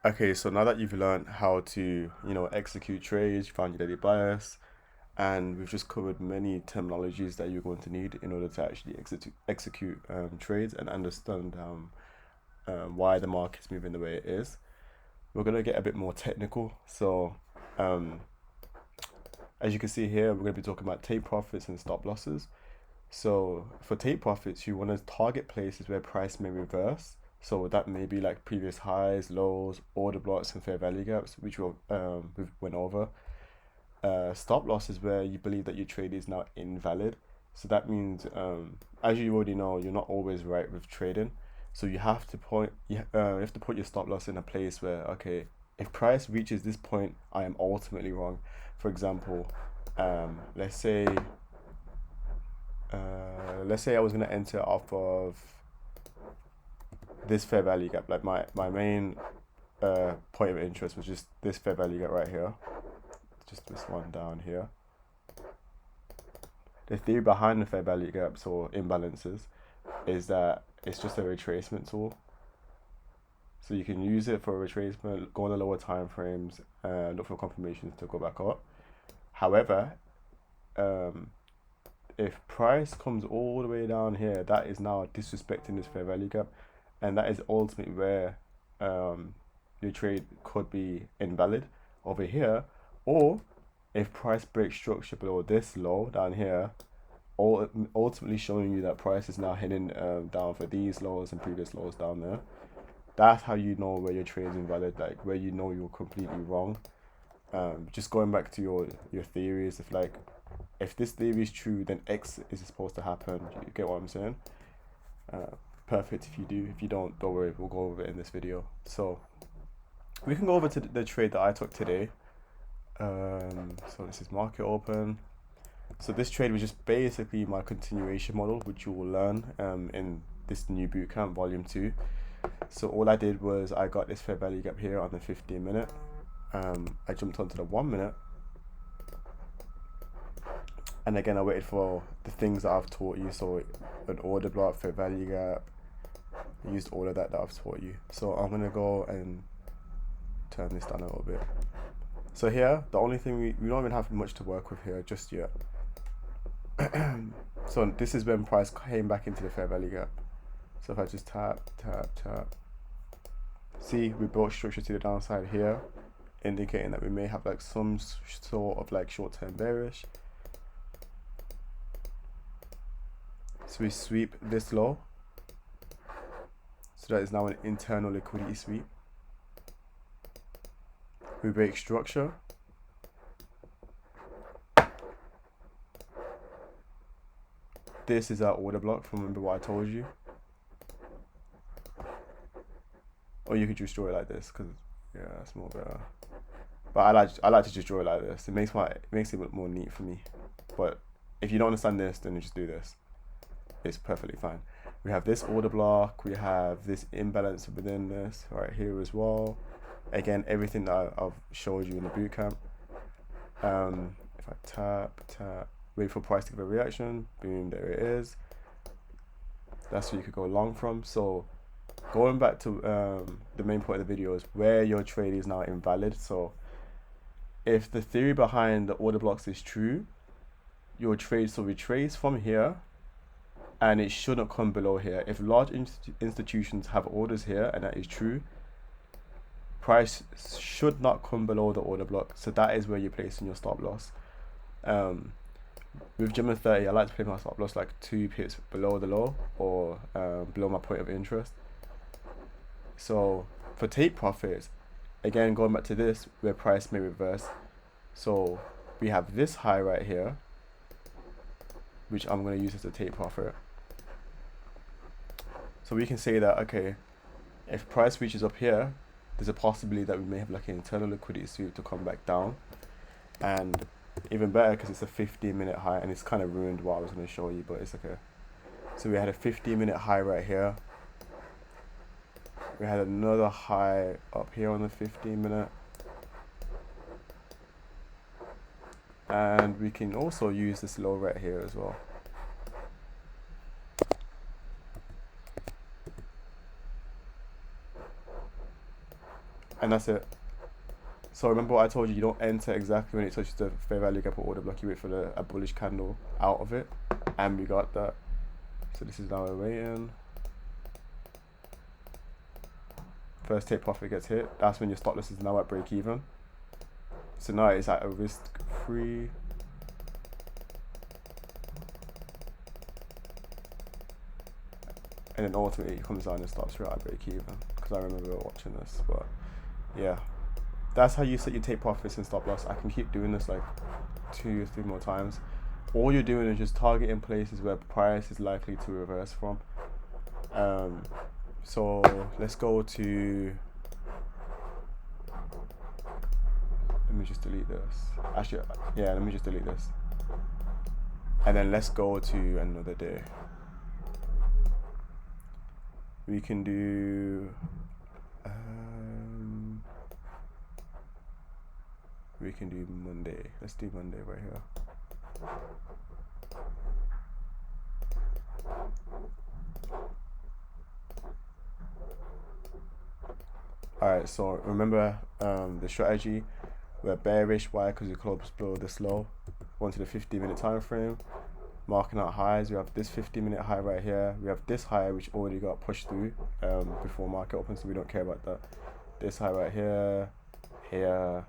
Okay, so now that you've learned how to, execute trades, you found your daily bias, and we've just covered many terminologies that you're going to need in order to actually execute trades and understand why the market's moving the way it is. We're gonna get a bit more technical. So, um, as you can see here, we're gonna be talking about take profits and stop losses. So for take profits, you want to target places where price may reverse. So that may be like previous highs, lows, order blocks, and fair value gaps, which we've went over. Stop loss is where you believe that your trade is now invalid. So that means, as you already know, you're not always right with trading. So you have to put your stop loss in a place where, okay, if price reaches this point, I am ultimately wrong. For example, let's say I was gonna enter off of this fair value gap. Like my main point of interest was just this fair value gap right here, just this one down here. The theory behind the fair value gaps or imbalances is that it's just a retracement tool. So you can use it for a retracement, go on the lower time frames, and look for confirmations to go back up. However, um, if price comes all the way down here, that is now disrespecting this fair value gap, and that is ultimately where um, your trade could be invalid over here. Or if price breaks structure below this low down here, ultimately showing you that price is now heading down for these lows and previous lows down there. That's how you know where your trade is invalid, like where you know you're completely wrong. Just going back to your theories, if this theory is true, then X is supposed to happen. You get what I'm saying? Uh, Perfect if you do. If you don't worry. We'll go over it in this video. So we can go over to the trade that I took today. So this is market open. So this trade was just basically my continuation model, which you will learn in this new bootcamp, volume 2. So all I did was I got this fair value gap here on the 15 minute. I jumped onto the 1 minute. And again, I waited for the things that I've taught you. So an order block, fair value gap. I used all of that I've taught you. So I'm going to go and turn this down a little bit. So here, the only thing we don't even have much to work with here just yet. So this is when price came back into the fair value gap. So if I just tap, see, we built structure to the downside here, indicating that we may have like some sort of like short-term bearish. So we sweep this low. So that is now an internal liquidity sweep. We break structure. This is our order block from remember what I told you. Or you could just draw it like this, because yeah, that's more better. But I like to just draw it like this. It makes it look more neat for me. But if you don't understand this, then you just do this. It's perfectly fine. We have this order block. We have this imbalance within this right here as well. Again, everything that I've showed you in the bootcamp. If I tap, wait for price to give a reaction, boom, there it is. That's where you could go long from. So going back to the main point of the video is where your trade is now invalid. So if the theory behind the order blocks is true, your trade so retrace from here, and it shouldn't come below here. If large institutions have orders here, and that is true, price should not come below the order block. So that is where you're placing your stop loss. With Gemma 30, I like to place my stop loss like 2 pips below the low, or below my point of interest. So for take profits, again, going back to this, where price may reverse. So we have this high right here, which I'm going to use as a take profit. So we can say that, okay, if price reaches up here, there's a possibility that we may have like an internal liquidity sweep to come back down. And even better, because it's a 15-minute high, and it's kind of ruined what I was going to show you, but it's okay. So we had a 15-minute high right here. We had another high up here on the 15-minute. And we can also use this low right here as well. and that's it. So remember what I told you, you don't enter exactly when it touches the fair value gap or order block, you wait for a bullish candle out of it, and we got that. So this is now we're waiting. First take profit gets hit, that's when your stop loss is now at break even. So now it's at a risk free. And then ultimately it comes down and stops right at break even, because I remember watching this. But yeah, that's how you set your take profits and stop loss. I can keep doing this like 2 or 3 more times. All you're doing is just targeting places where price is likely to reverse from. So let's go to, let me just delete this. Actually, yeah, let me just delete this. And then let's go to another day. We can do, Monday. Let's do Monday right here. Alright, so remember the strategy. We're bearish. Why? Because we closed below this low. Onto the 15-minute time frame. Marking out highs. We have this 15-minute high right here. We have this high which already got pushed through before market opens, so we don't care about that. This high right here, here,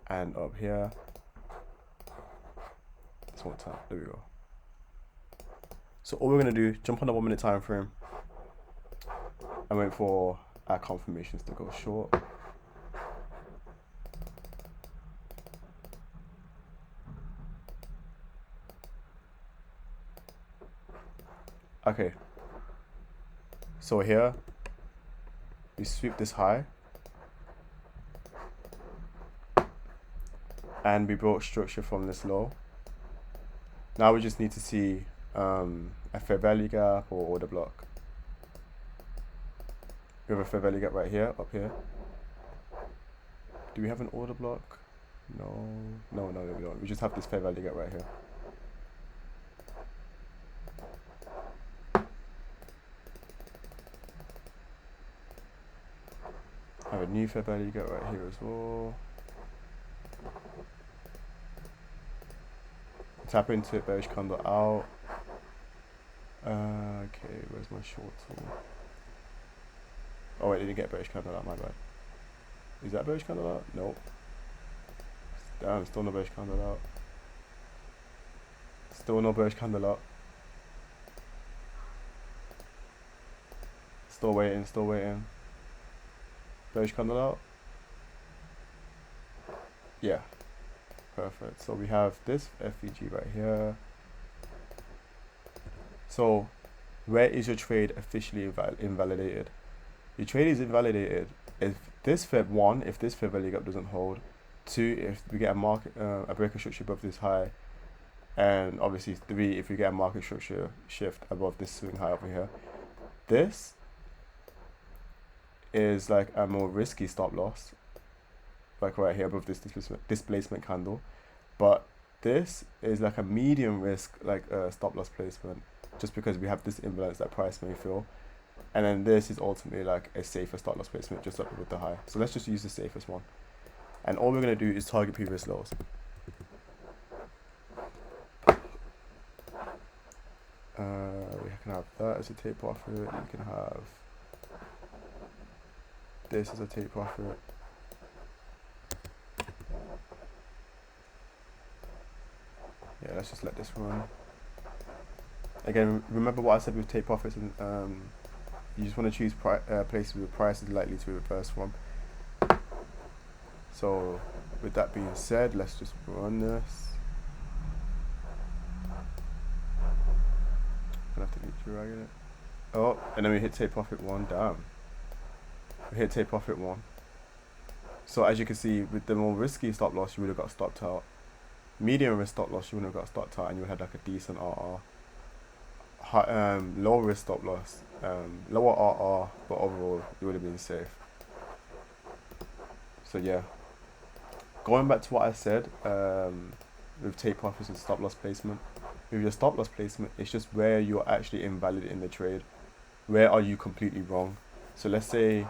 and up here. This one time. There we go. So all we're gonna do, jump on the 1 minute time frame and wait for our confirmations to go short. Okay, so here we sweep this high and we broke structure from this low. Now we just need to see a fair value gap or order block. We have a fair value gap right here, up here. Do we have an order block? No, we don't. We just have this fair value gap right here. I have a new fair value gap right here as well. Tap into it, bearish candle out. Okay, where's my short tool? Oh wait, didn't get bearish candle out, my bad. Is that bearish candle out? Nope. Damn, still no bearish candle out. Still no bearish candle out. Still waiting. Bearish candle out. Yeah. Perfect. So we have this FVG right here. So where is your trade officially invalidated? Your trade is invalidated if this Feb 1, if this fair value gap doesn't hold. 2, if we get a market a breaker structure above this high, and obviously 3, if we get a market structure shift above this swing high over here. This is like a more risky stop loss, like right here above this displacement candle, but this is like a medium risk, like a stop loss placement, just because we have this imbalance that price may feel. And then this is ultimately like a safer stop loss placement just up with the high. So let's just use the safest one, and all we're going to do is target previous lows. We can have that as a take profit. You can have this as a take profit. Yeah, let's just let this run. Again, remember what I said with take profits, and you just want to choose places where price is likely to reverse from. So with that being said, let's just run this. I'm gonna have to keep dragging it. Oh, and then we hit take profit 1. Damn. We hit take profit 1. So as you can see, with the more risky stop loss, you would have got stopped out. Medium risk stop loss, you wouldn't have got stopped out, and you would have had like a decent RR. Low risk stop loss, lower RR, but overall you would have been safe. So yeah, going back to what I said with take profits and stop loss placement. With your stop loss placement, it's just where you're actually invalid in the trade. Where are you completely wrong? So let's say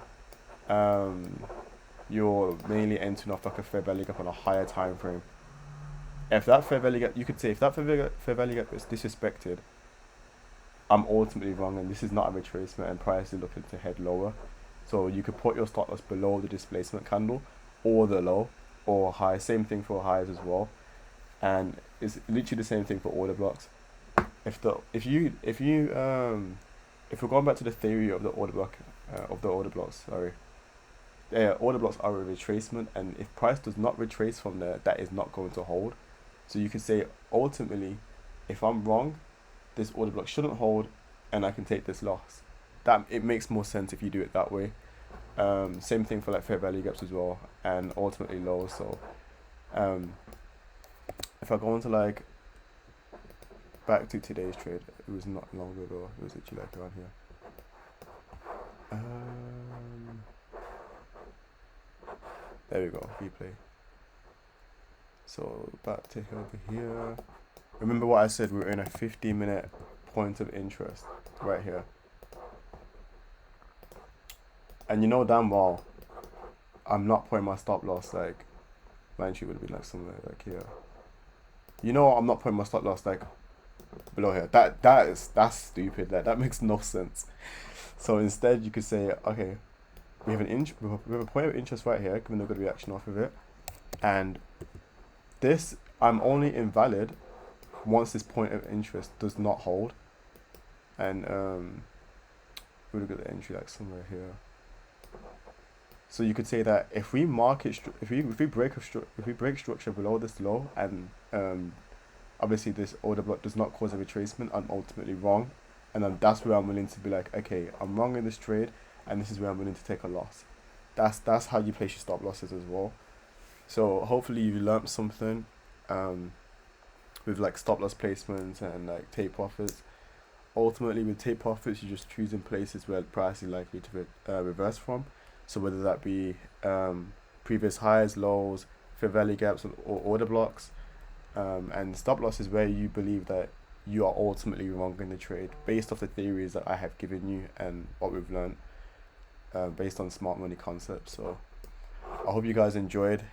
you you're mainly entering off like a fair value gap on a higher time frame. If that fair value gap, you could say, if that fair value gap is disrespected, I'm ultimately wrong, and this is not a retracement, and price is looking to head lower. So you could put your stop loss below the displacement candle, or the low, or high. Same thing for highs as well, and it's literally the same thing for order blocks. If we're going back to the theory of the order block, sorry, order blocks are a retracement, and if price does not retrace from there, that is not going to hold. So you could say ultimately, if I'm wrong, this order block shouldn't hold, and I can take this loss. That it makes more sense if you do it that way. Same thing for like fair value gaps as well, and ultimately lows. So if I go into like back to today's trade, it was not long ago, it was literally like around here. There we go, replay. So back to over here. Remember what I said, we're in a 15-minute point of interest right here. And you know damn well I'm not putting my stop loss like, mind you, would have been like somewhere like here. You know I'm not putting my stop loss like below here. That's stupid. That makes no sense. So instead you could say, okay, we have a point of interest right here, giving a good reaction off of it, and this, I'm only invalid once this point of interest does not hold. And we'll look at the entry like somewhere here. So you could say that if we break structure below this low, and obviously this order block does not cause a retracement, I'm ultimately wrong, and then that's where I'm willing to be like, okay, I'm wrong in this trade, and this is where I'm willing to take a loss. That's how you place your stop losses as well. So hopefully you learned something with like stop loss placements and like take profits. Ultimately with take profits, you're just choosing places where the price is likely to reverse from. So whether that be previous highs, lows, fair value gaps, or order blocks, and stop loss is where you believe that you are ultimately wrong in the trade based off the theories that I have given you and what we've learned based on smart money concepts. So I hope you guys enjoyed,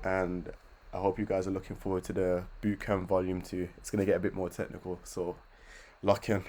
and I hope you guys are looking forward to the bootcamp volume 2. It's going to get a bit more technical, so lock in.